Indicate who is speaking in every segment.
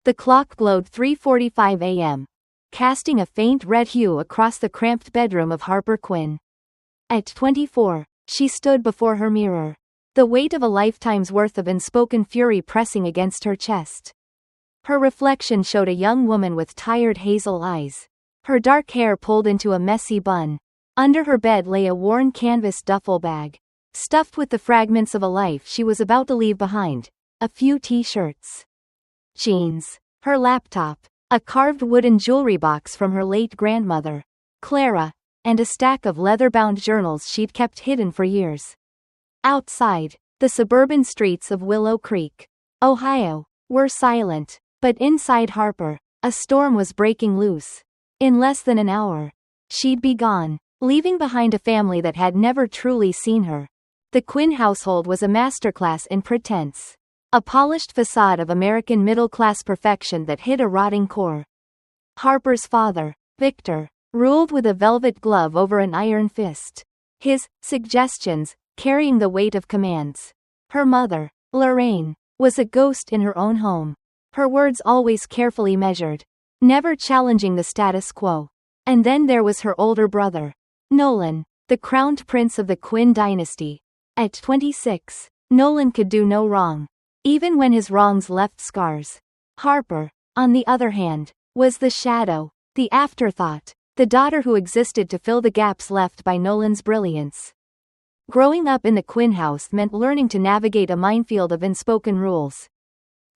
Speaker 1: The clock glowed 3:45 a.m., casting a faint red hue across the cramped bedroom of Harper Quinn. At 24, she stood before her mirror, the weight of a lifetime's worth of unspoken fury pressing against her chest. Her reflection showed a young woman with tired hazel eyes, her dark hair pulled into a messy bun. Under her bed lay a worn canvas duffel bag, stuffed with the fragments of a life she was about to leave behind, a few t-shirts, jeans, her laptop, a carved wooden jewelry box from her late grandmother, Clara, and a stack of leather-bound journals she'd kept hidden for years. Outside, the suburban streets of Willow Creek, Ohio, were silent, but inside Harper, a storm was breaking loose. In less than an hour, she'd be gone, leaving behind a family that had never truly seen her. The Quinn household was a masterclass in pretense, a polished facade of American middle-class perfection that hid a rotting core. Harper's father, Victor, ruled with a velvet glove over an iron fist, his suggestions carrying the weight of commands. Her mother, Lorraine, was a ghost in her own home, her words always carefully measured, never challenging the status quo. And then there was her older brother, Nolan, the crowned prince of the Quinn dynasty. At 26, Nolan could do no wrong, even when his wrongs left scars. Harper, on the other hand, was the shadow, the afterthought, the daughter who existed to fill the gaps left by Nolan's brilliance. Growing up in the Quinn house meant learning to navigate a minefield of unspoken rules.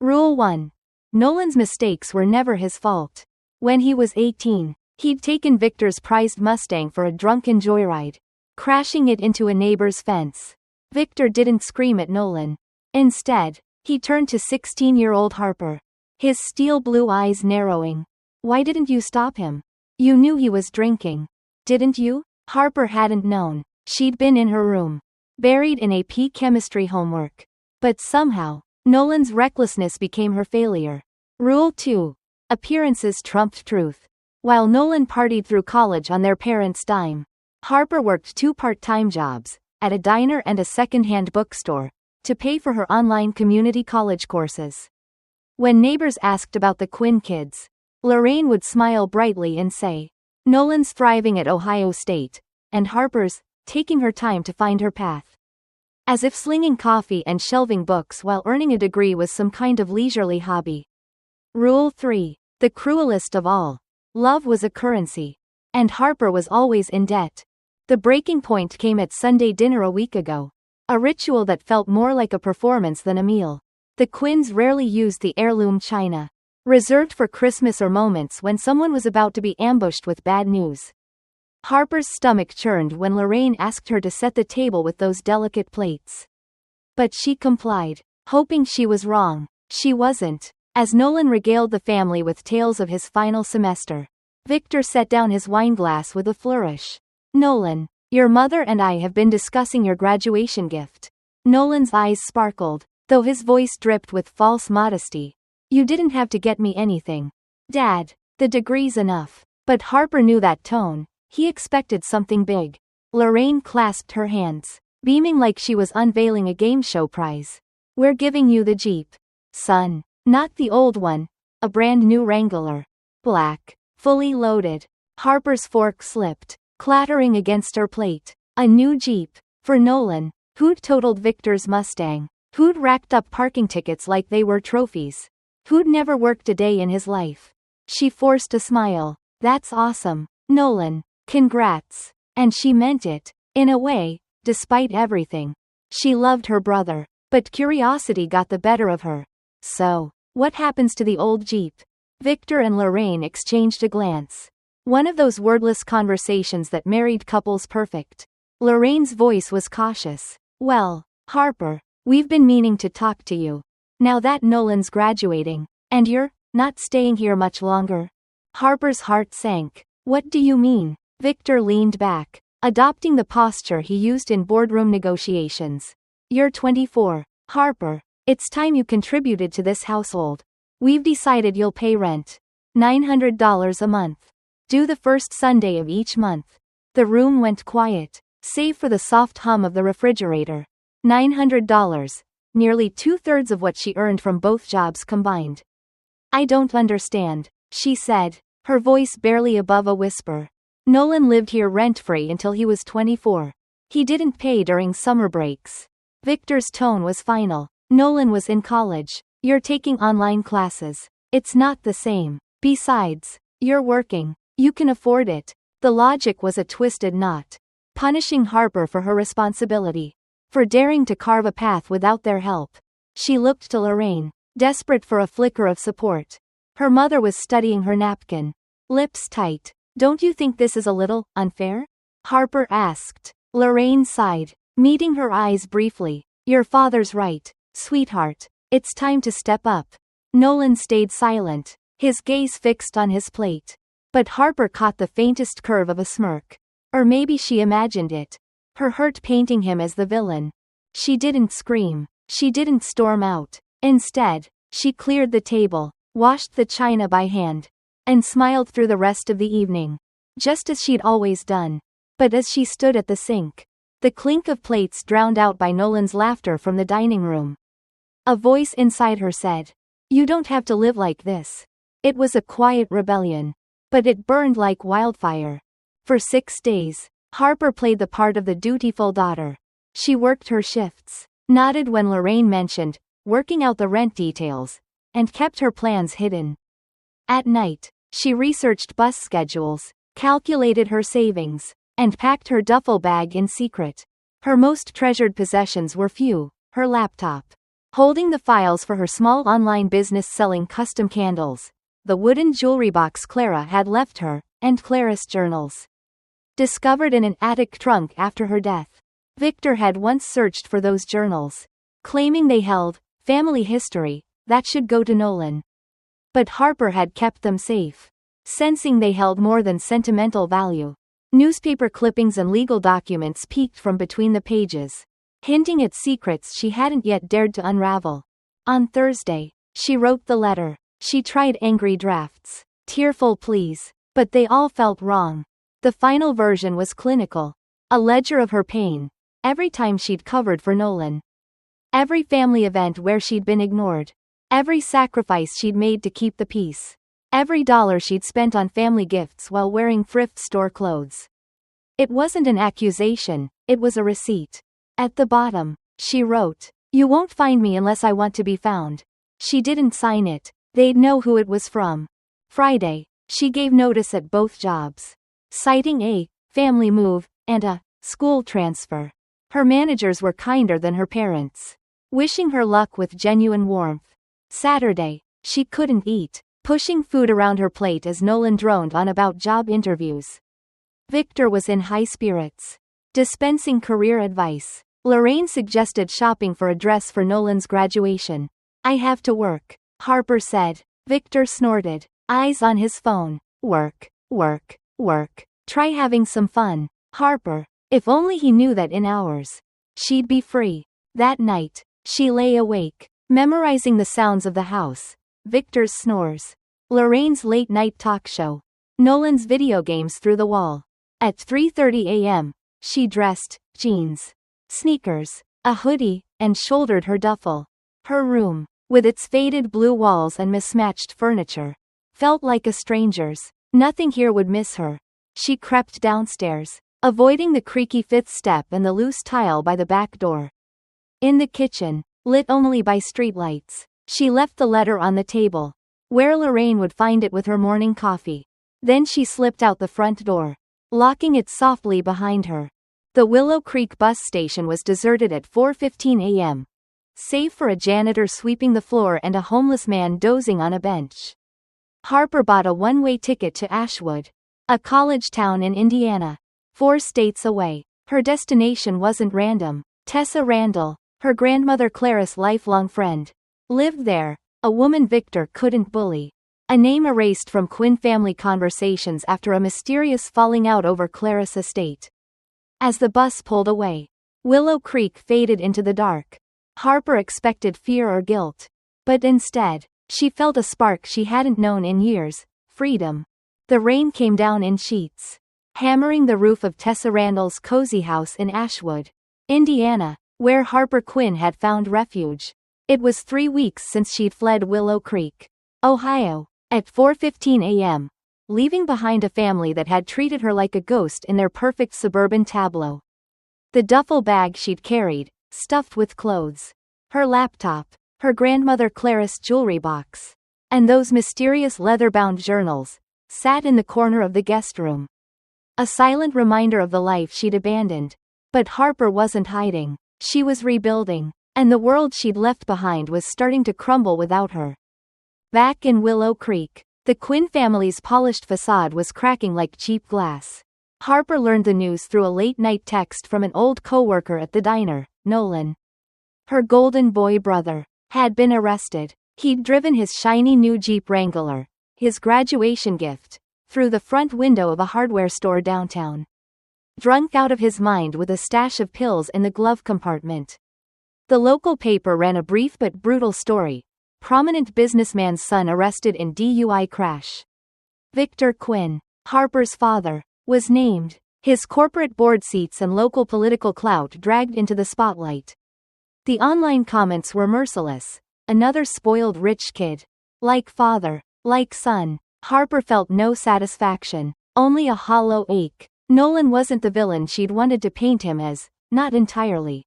Speaker 1: Rule 1. Nolan's mistakes were never his fault. When he was 18, he'd taken Victor's prized Mustang for a drunken joyride, crashing it into a neighbor's fence. Victor didn't scream at Nolan. Instead, he turned to 16-year-old Harper, his steel blue eyes narrowing. "Why didn't you stop him? You knew he was drinking, didn't you?" Harper hadn't known. She'd been in her room, buried in AP chemistry homework. But somehow, Nolan's recklessness became her failure. Rule 2. Appearances trumped truth. While Nolan partied through college on their parents' dime, Harper worked 2 part-time jobs, at a diner and a second-hand bookstore, to pay for her online community college courses. When neighbors asked about the Quinn kids, Lorraine would smile brightly and say, "Nolan's thriving at Ohio State, and Harper's taking her time to find her path." As if slinging coffee and shelving books while earning a degree was some kind of leisurely hobby. Rule 3. The cruelest of all. Love was a currency. And Harper was always in debt. The breaking point came at Sunday dinner a week ago. A ritual that felt more like a performance than a meal. The Quinns rarely used the heirloom china, reserved for Christmas or moments when someone was about to be ambushed with bad news. Harper's stomach churned when Lorraine asked her to set the table with those delicate plates. But she complied, hoping she was wrong. She wasn't. As Nolan regaled the family with tales of his final semester, Victor set down his wineglass with a flourish. "Nolan, your mother and I have been discussing your graduation gift." Nolan's eyes sparkled, though his voice dripped with false modesty. "You didn't have to get me anything, Dad. The degree's enough." But Harper knew that tone. He expected something big. Lorraine clasped her hands, beaming like she was unveiling a game show prize. "We're giving you the Jeep, son. Not the old one. A brand new Wrangler. Black. Fully loaded." Harper's fork slipped, clattering against her plate. A new Jeep. For Nolan, who'd totaled Victor's Mustang, who'd racked up parking tickets like they were trophies, who'd never worked a day in his life. She forced a smile. "That's awesome, Nolan. Congrats." And she meant it. In a way, despite everything. She loved her brother, but curiosity got the better of her. "So, what happens to the old Jeep?" Victor and Lorraine exchanged a glance. One of those wordless conversations that married couples perfect. Lorraine's voice was cautious. "Well, Harper, we've been meaning to talk to you. Now that Nolan's graduating, and you're not staying here much longer." Harper's heart sank. "What do you mean?" Victor leaned back, adopting the posture he used in boardroom negotiations. "You're 24, Harper. It's time you contributed to this household. We've decided you'll pay rent. $900 a month. Due the first Sunday of each month." The room went quiet, save for the soft hum of the refrigerator. $900, nearly 2/3 of what she earned from both jobs combined. I don't understand, she said, her voice barely above a whisper. Nolan lived here rent-free until he was 24. He didn't pay during summer breaks. Victor's tone was final. Nolan was in college. You're taking online classes. It's not the same. Besides, you're working. You can afford it. The logic was a twisted knot. Punishing Harper for her responsibility. For daring to carve a path without their help. She looked to Lorraine, desperate for a flicker of support. Her mother was studying her napkin. Lips tight. Don't you think this is a little unfair? Harper asked. Lorraine sighed, meeting her eyes briefly. Your father's right, sweetheart. It's time to step up. Nolan stayed silent, his gaze fixed on his plate. But Harper caught the faintest curve of a smirk. Or maybe she imagined it. Her hurt painting him as the villain. She didn't scream. She didn't storm out. Instead, she cleared the table, washed the china by hand, and smiled through the rest of the evening. Just as she'd always done. But as she stood at the sink, the clink of plates drowned out by Nolan's laughter from the dining room. A voice inside her said, "You don't have to live like this." It was a quiet rebellion. But it burned like wildfire. For 6 days, Harper played the part of the dutiful daughter. She worked her shifts, nodded when Lorraine mentioned working out the rent details, and kept her plans hidden. At night, she researched bus schedules, calculated her savings, and packed her duffel bag in secret. Her most treasured possessions were few: her laptop, holding the files for her small online business selling custom candles, the wooden jewelry box Clara had left her, and Clara's journals. Discovered in an attic trunk after her death. Victor had once searched for those journals, claiming they held family history that should go to Nolan. But Harper had kept them safe, sensing they held more than sentimental value. Newspaper clippings and legal documents peeked from between the pages, hinting at secrets she hadn't yet dared to unravel. On Thursday, she wrote the letter. She tried angry drafts, tearful pleas, but they all felt wrong. The final version was clinical, a ledger of her pain, every time she'd covered for Nolan. Every family event where she'd been ignored. Every sacrifice she'd made to keep the peace. Every dollar she'd spent on family gifts while wearing thrift store clothes. It wasn't an accusation, it was a receipt. At the bottom, she wrote, "You won't find me unless I want to be found." She didn't sign it. They'd know who it was from. Friday, she gave notice at both jobs, citing a family move and a school transfer. Her managers were kinder than her parents, wishing her luck with genuine warmth. Saturday, she couldn't eat, pushing food around her plate as Nolan droned on about job interviews. Victor was in high spirits, dispensing career advice. Lorraine suggested shopping for a dress for Nolan's graduation. "I have to work," Harper said. Victor snorted, eyes on his phone. "Work, work, work. Try having some fun, Harper." If only he knew that in hours, she'd be free. That night, she lay awake, memorizing the sounds of the house, Victor's snores, Lorraine's late-night talk show, Nolan's video games through the wall. At 3:30 a.m., she dressed, jeans, sneakers, a hoodie, and shouldered her duffel. Her room, with its faded blue walls and mismatched furniture, felt like a stranger's. Nothing here would miss her. She crept downstairs, avoiding the creaky fifth step and the loose tile by the back door. In the kitchen, lit only by streetlights, she left the letter on the table, where Lorraine would find it with her morning coffee. Then she slipped out the front door, locking it softly behind her. The Willow Creek bus station was deserted at 4:15 a.m., save for a janitor sweeping the floor and a homeless man dozing on a bench. Harper bought a one-way ticket to Ashwood, a college town in Indiana, 4 states away. Her destination wasn't random. Tessa Randall, her grandmother Clara's lifelong friend, lived there, a woman Victor couldn't bully. A name erased from Quinn family conversations after a mysterious falling out over Clara's estate. As the bus pulled away, Willow Creek faded into the dark. Harper expected fear or guilt. But instead, she felt a spark she hadn't known in years: freedom. The rain came down in sheets, hammering the roof of Tessa Randall's cozy house in Ashwood, Indiana, where Harper Quinn had found refuge. It was 3 weeks since she'd fled Willow Creek. Ohio, at 4:15 a.m., leaving behind a family that had treated her like a ghost in their perfect suburban tableau. The duffel bag she'd carried, stuffed with clothes, her laptop, her grandmother Clarice's jewelry box, and those mysterious leather-bound journals, sat in the corner of the guest room. A silent reminder of the life she'd abandoned. But Harper wasn't hiding. She was rebuilding, and the world she'd left behind was starting to crumble without her. Back in Willow Creek, the Quinn family's polished facade was cracking like cheap glass. Harper learned the news through a late-night text from an old coworker at the diner, Nolan. Her golden boy brother had been arrested. He'd driven his shiny new Jeep Wrangler, his graduation gift, through the front window of a hardware store downtown. Drunk out of his mind with a stash of pills in the glove compartment. The local paper ran a brief but brutal story. Prominent businessman's son arrested in DUI crash. Victor Quinn, Harper's father, was named. His corporate board seats and local political clout dragged into the spotlight. The online comments were merciless. Another spoiled rich kid. Like father, like son. Harper felt no satisfaction, only a hollow ache. Nolan wasn't the villain she'd wanted to paint him as, not entirely.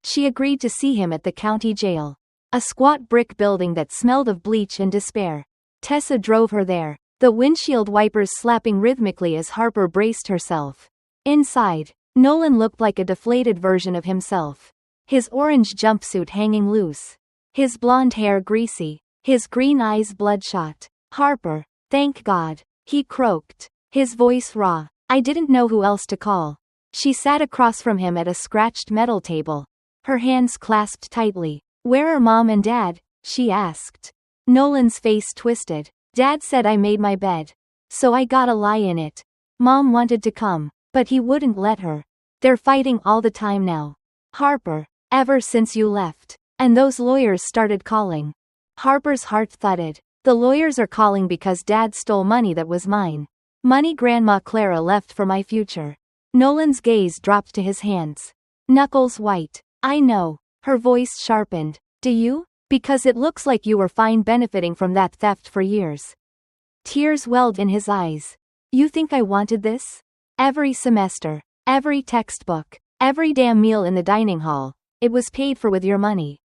Speaker 1: She agreed to see him at the county jail. A squat brick building that smelled of bleach and despair. Tessa drove her there, the windshield wipers slapping rhythmically as Harper braced herself. Inside, Nolan looked like a deflated version of himself. His orange jumpsuit hanging loose. His blonde hair greasy. His green eyes bloodshot. Harper, thank God, he croaked, his voice raw. I didn't know who else to call. She sat across from him at a scratched metal table, her hands clasped tightly. Where are Mom and Dad? She asked. Nolan's face twisted. Dad said I made my bed. So I gotta lie in it. Mom wanted to come, but he wouldn't let her. They're fighting all the time now. Harper, ever since you left. And those lawyers started calling. Harper's heart thudded. The lawyers are calling because Dad stole money that was mine. Money Grandma Clara left for my future. Nolan's gaze dropped to his hands. Knuckles white. I know. Her voice sharpened. Do you? Because it looks like you were fine benefiting from that theft for years. Tears welled in his eyes. You think I wanted this? Every semester, every textbook, every damn meal in the dining hall, it was paid for with your money.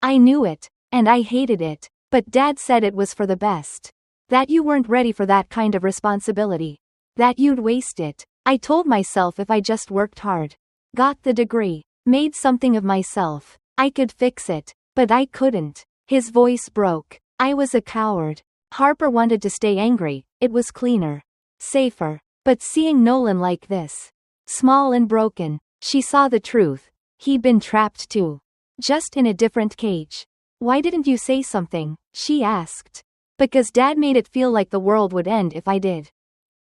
Speaker 1: I knew it, and I hated it, but Dad said it was for the best. That you weren't ready for that kind of responsibility. That you'd waste it. I told myself if I just worked hard, got the degree, made something of myself, I could fix it, but I couldn't. His voice broke. I was a coward. Harper wanted to stay angry, it was cleaner, safer, but seeing Nolan like this, small and broken, she saw the truth. He'd been trapped too. Just in a different cage. Why didn't you say something? She asked. Because Dad made it feel like the world would end if I did.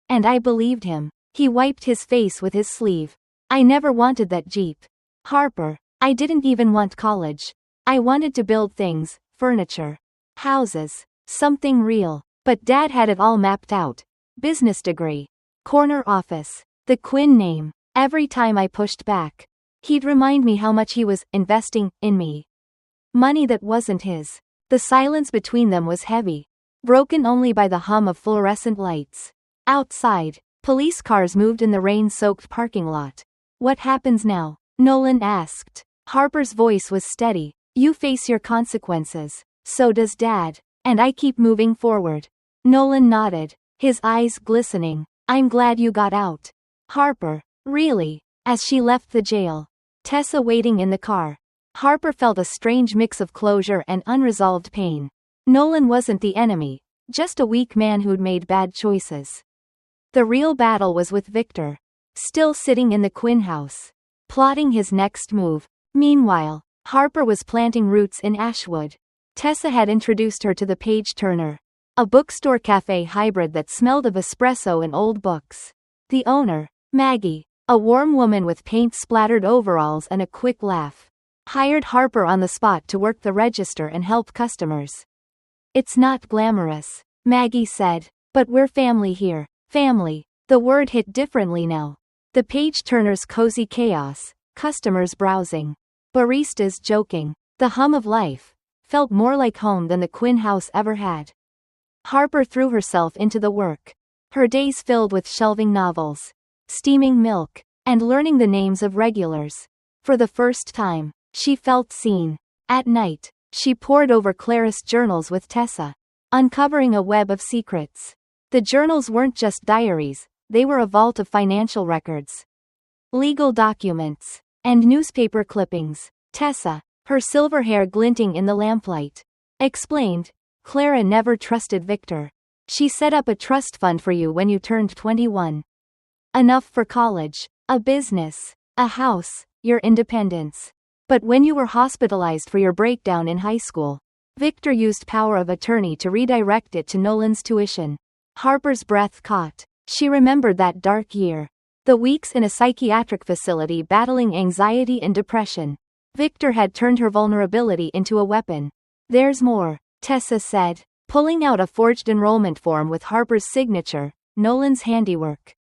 Speaker 1: And I believed him. He wiped his face with his sleeve. I never wanted that Jeep. Harper, I didn't even want college. I wanted to build things, furniture, houses, something real. But Dad had it all mapped out. Business degree, corner office, the Quinn name. Every time I pushed back, he'd remind me how much he was investing in me. Money that wasn't his. The silence between them was heavy, broken only by the hum of fluorescent lights. Outside, police cars moved in the rain-soaked parking lot. What happens now? Nolan asked. Harper's voice was steady. You face your consequences. So does Dad. And I keep moving forward. Nolan nodded, his eyes glistening. I'm glad you got out. Harper, really? As she left the jail, Tessa waiting in the car. Harper felt a strange mix of closure and unresolved pain. Nolan wasn't the enemy, just a weak man who'd made bad choices. The real battle was with Victor, still sitting in the Quinn house, plotting his next move. Meanwhile, Harper was planting roots in Ashwood. Tessa had introduced her to the Page Turner, a bookstore cafe hybrid that smelled of espresso and old books. The owner, Maggie, a warm woman with paint-splattered overalls and a quick laugh, hired Harper on the spot to work the register and help customers. It's not glamorous, Maggie said, but we're family here. Family. The word hit differently now. The Page Turner's cozy chaos, customers browsing, baristas joking, the hum of life, felt more like home than the Quinn house ever had. Harper threw herself into the work. Her days filled with shelving novels, steaming milk, and learning the names of regulars. For the first time, she felt seen. At night, she pored over Clarice's journals with Tessa, uncovering a web of secrets. The journals weren't just diaries, they were a vault of financial records, legal documents, and newspaper clippings. Tessa, her silver hair glinting in the lamplight, explained, Clara never trusted Victor. She set up a trust fund for you when you turned 21. Enough for college, a business, a house, your independence. But when you were hospitalized for your breakdown in high school, Victor used power of attorney to redirect it to Nolan's tuition. Harper's breath caught. She remembered that dark year. The weeks in a psychiatric facility battling anxiety and depression. Victor had turned her vulnerability into a weapon. There's more, Tessa said, pulling out a forged enrollment form with Harper's signature, Nolan's handiwork.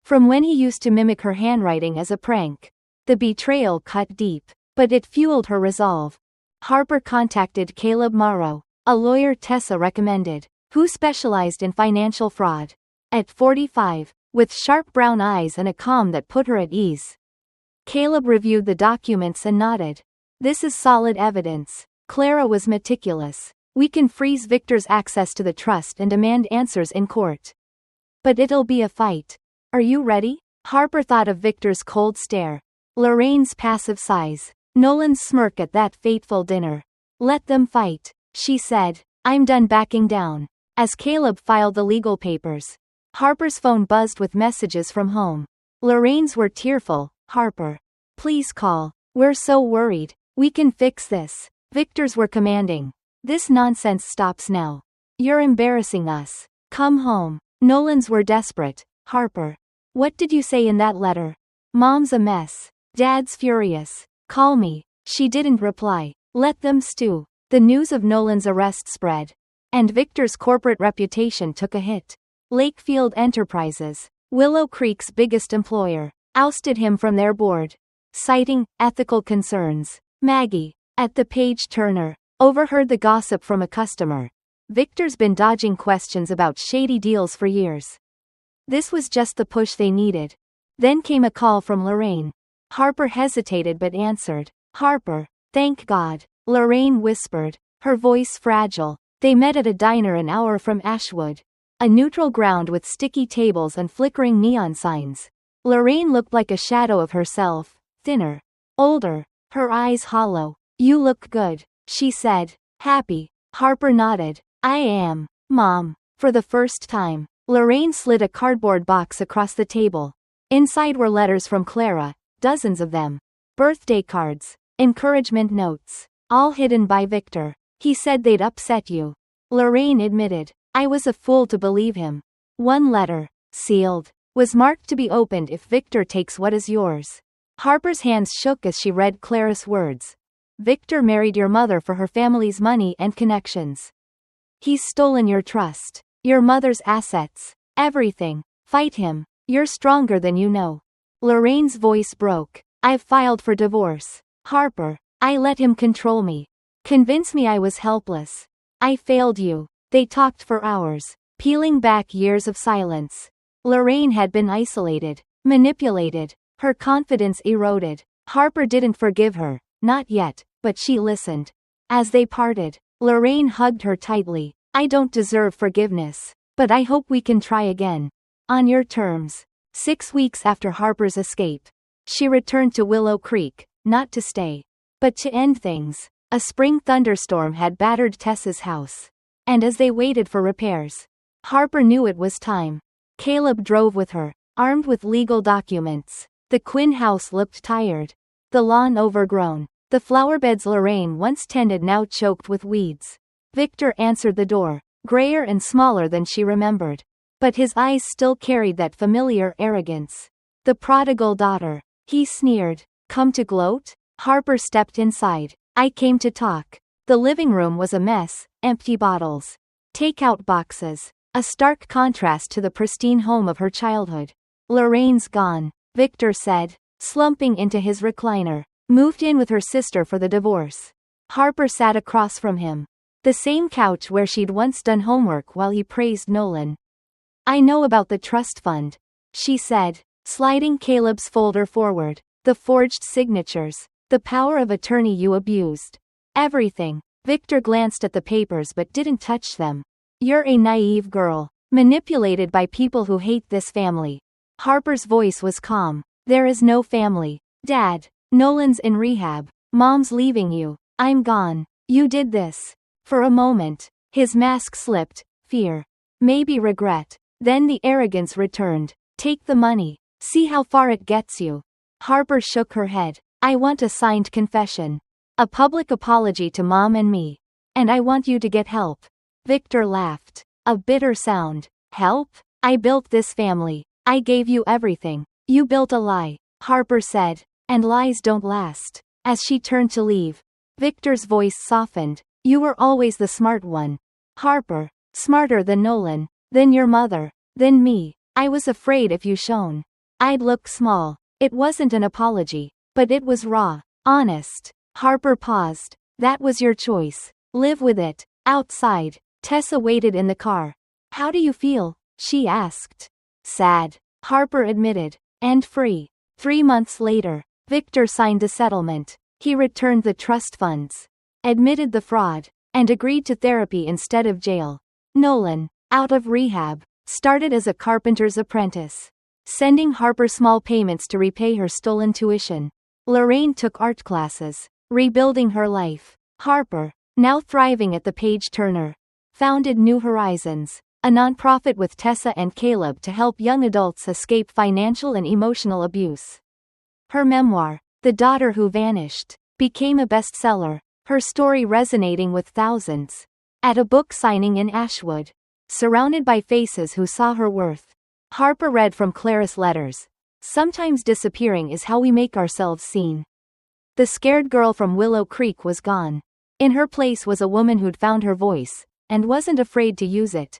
Speaker 1: From when he used to mimic her handwriting as a prank. The betrayal cut deep, but it fueled her resolve. Harper contacted Caleb Morrow, a lawyer Tessa recommended, who specialized in financial fraud. At 45, with sharp brown eyes and a calm that put her at ease. Caleb reviewed the documents and nodded. This is solid evidence. Clara was meticulous. We can freeze Victor's access to the trust and demand answers in court. But it'll be a fight. Are you ready? Harper thought of Victor's cold stare, Lorraine's passive sighs, Nolan's smirk at that fateful dinner. Let them fight, she said. I'm done backing down. As Caleb filed the legal papers, Harper's phone buzzed with messages from home. Lorraine's were tearful. Harper, please call. We're so worried. We can fix this. Victor's were commanding. This nonsense stops now. You're embarrassing us. Come home. Nolan's were desperate. Harper, what did you say in that letter? Mom's a mess. Dad's furious. Call me. She didn't reply. Let them stew. The news of Nolan's arrest spread. And Victor's corporate reputation took a hit. Lakefield Enterprises, Willow Creek's biggest employer, ousted him from their board, citing ethical concerns. Maggie, at the Page-Turner, overheard the gossip from a customer. Victor's been dodging questions about shady deals for years. This was just the push they needed. Then came a call from Lorraine. Harper hesitated but answered. Harper, thank God, Lorraine whispered, her voice fragile. They met at a diner an hour from Ashwood. A neutral ground with sticky tables and flickering neon signs. Lorraine looked like a shadow of herself, thinner, older, her eyes hollow. You look good, she said. Happy. Harper nodded. I am, Mom. For the first time, Lorraine slid a cardboard box across the table. Inside were letters from Clara, dozens of them. Birthday cards, encouragement notes, all hidden by Victor. He said they'd upset you. Lorraine admitted. I was a fool to believe him. One letter, sealed, was marked to be opened if Victor takes what is yours. Harper's hands shook as she read Clara's words. Victor married your mother for her family's money and connections. He's stolen your trust, your mother's assets, everything. Fight him. You're stronger than you know. Lorraine's voice broke. I've filed for divorce. Harper, I let him control me. Convince me I was helpless. I failed you. They talked for hours, peeling back years of silence. Lorraine had been isolated, manipulated, her confidence eroded. Harper didn't forgive her, not yet, but she listened. As they parted, Lorraine hugged her tightly. I don't deserve forgiveness, but I hope we can try again. On your terms. 6 weeks after Harper's escape, she returned to Willow Creek, not to stay, but to end things. A spring thunderstorm had battered Tessa's house. And as they waited for repairs, Harper knew it was time. Caleb drove with her, armed with legal documents. The Quinn house looked tired. The lawn overgrown. The flowerbeds Lorraine once tended now choked with weeds. Victor answered the door, grayer and smaller than she remembered. But his eyes still carried that familiar arrogance. The prodigal daughter, he sneered. Come to gloat? Harper stepped inside. I came to talk. The living room was a mess, empty bottles, takeout boxes, a stark contrast to the pristine home of her childhood. Lorraine's gone, Victor said, slumping into his recliner. Moved in with her sister for the divorce. Harper sat across from him. The same couch where she'd once done homework while he praised Nolan. "I know about the trust fund," she said, sliding Caleb's folder forward. "The forged signatures. The power of attorney you abused. Everything." Victor glanced at the papers but didn't touch them. "You're a naive girl, manipulated by people who hate this family." Harper's voice was calm. "There is no family. Dad, Nolan's in rehab. Mom's leaving you. I'm gone. You did this." For a moment, his mask slipped, fear. Maybe regret. Then the arrogance returned. "Take the money. See how far it gets you." Harper shook her head. "I want a signed confession. A public apology to Mom and me. And I want you to get help." Victor laughed. A bitter sound. "Help? I built this family. I gave you everything. You built a lie," Harper said. "And lies don't last." As she turned to leave, Victor's voice softened. "You were always the smart one, Harper. Smarter than Nolan, than your mother, than me. I was afraid if you shone, I'd look small." It wasn't an apology, but it was raw, honest. Harper paused. "That was your choice. Live with it." Outside, Tessa waited in the car. "How do you feel?" she asked. "Sad," Harper admitted. "And free." 3 months later, Victor signed the settlement. He returned the trust funds, admitted the fraud, and agreed to therapy instead of jail. Nolan, out of rehab, started as a carpenter's apprentice, sending Harper small payments to repay her stolen tuition. Lorraine took art classes, rebuilding her life. Harper, now thriving at the Page-Turner, founded New Horizons, a nonprofit with Tessa and Caleb to help young adults escape financial and emotional abuse. Her memoir, The Daughter Who Vanished, became a bestseller, her story resonating with thousands. At a book signing in Ashwood, surrounded by faces who saw her worth, Harper read from Clara's letters. "Sometimes disappearing is how we make ourselves seen." The scared girl from Willow Creek was gone. In her place was a woman who'd found her voice, and wasn't afraid to use it.